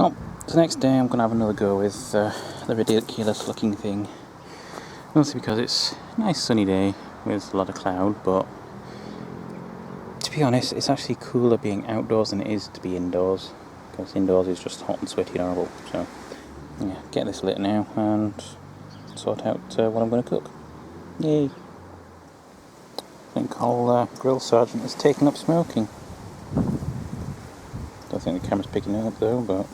Well, the next day I'm going to have another go with the ridiculous looking thing. Mostly because it's a nice sunny day with a lot of cloud, but to be honest, it's actually cooler being outdoors than it is to be indoors, because indoors is just hot and sweaty and horrible. So yeah, get this lit now and sort out what I'm going to cook. Yay! I think our grill sergeant has taken up smoking. Don't think the camera's picking it up though, but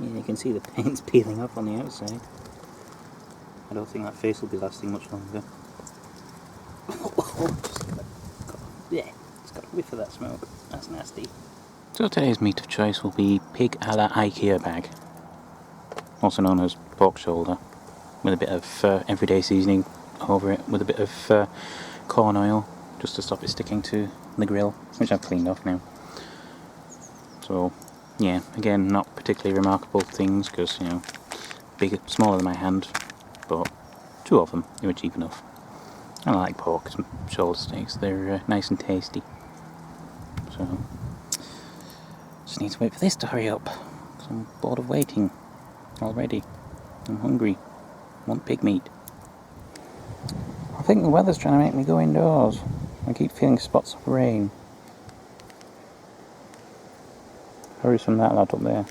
yeah, you can see the paint's peeling off on the outside. I don't think that face will be lasting much longer. Yeah, it's got a whiff of that smoke. That's nasty. So today's meat of choice will be pig a la IKEA bag, also known as pork shoulder, with a bit of everyday seasoning over it, with a bit of corn oil, just to stop it sticking to the grill, which I've cleaned off now. So yeah, again, not particularly remarkable things, because, you know, smaller than my hand, but two of them, they were cheap enough. And I like pork shoulder steaks, they're nice and tasty. So, just need to wait for this to hurry up, because I'm bored of waiting already. I'm hungry, I want pig meat. I think the weather's trying to make me go indoors. I keep feeling spots of rain. Hurry from that lad up there.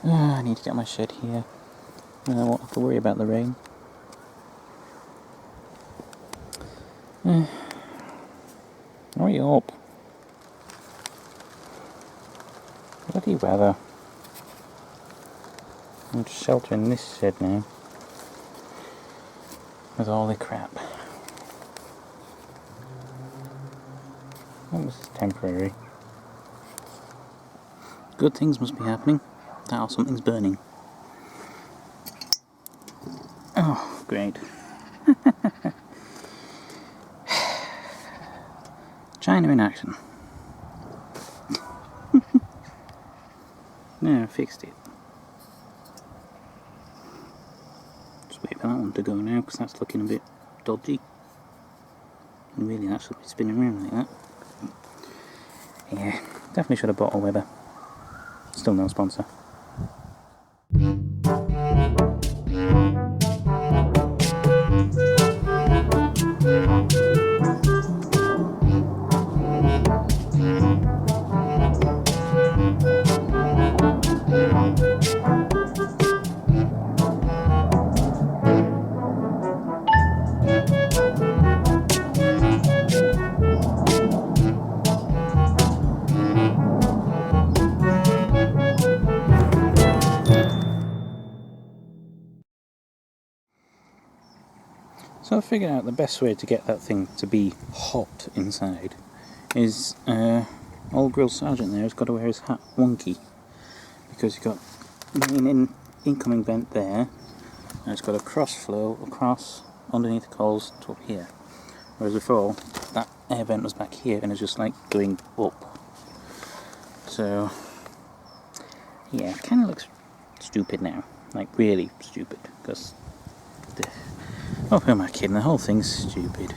I need to get my shed here. I won't have to worry about the rain. Hurry up. Bloody weather. I'm just sheltering this shed now with all the crap. Oh, this is temporary. Good things must be happening. That or something's burning. Oh, great. China in action. Yeah, I fixed it. Just wait for that one to go now, because that's looking a bit dodgy. And really, that should be spinning around like that. Yeah, definitely should have bought a Weber. Still no sponsor. So I figured out the best way to get that thing to be hot inside is old grill sergeant there has got to wear his hat wonky, because you've got an incoming vent there and it's got a cross flow across underneath the coals to up here, whereas before that air vent was back here and it's just like going up. So yeah, it kind of looks stupid now, like really stupid, because oh, who am I kidding? The whole thing's stupid.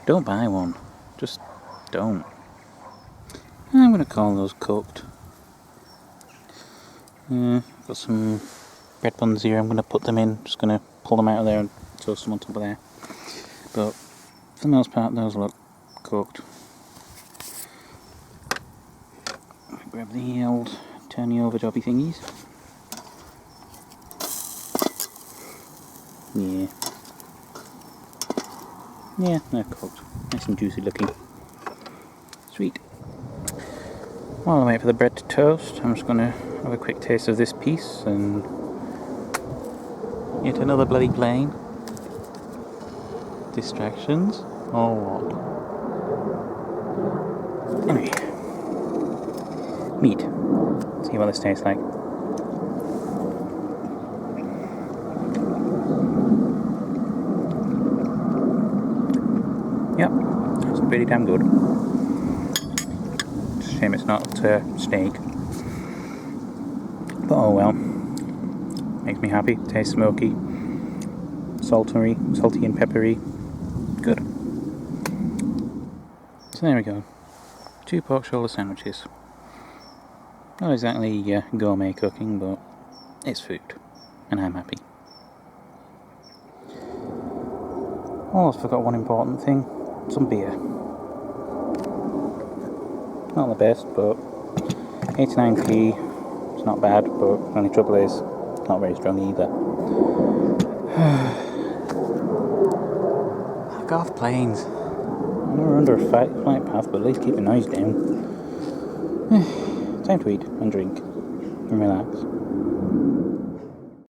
Don't buy one. Just don't. I'm going to call those cooked. Got some bread buns here. I'm going to put them in. Just going to pull them out of there and toast them on top of there. But for the most part, those look cooked. Grab the old turny over jobby thingies. Yeah, they're cooked. Nice and juicy looking. Sweet. While I wait for the bread to toast, I'm just going to have a quick taste of this piece, and yet another bloody plane. Distractions or what? Anyway, meat. See what this tastes like. Yep, that's pretty damn good. It's a shame it's not steak. But oh well. Makes me happy. Tastes smoky. Salty and peppery. Good. So there we go. 2 pork shoulder sandwiches. Not exactly gourmet cooking, but it's food. And I'm happy. Almost forgot one important thing. Some beer. Not the best, but 89p. It's not bad, but the only trouble is it's not very strong either. Fuck off, planes. I know we're under a flight path, but at least keep the noise down. Time to eat and drink and relax.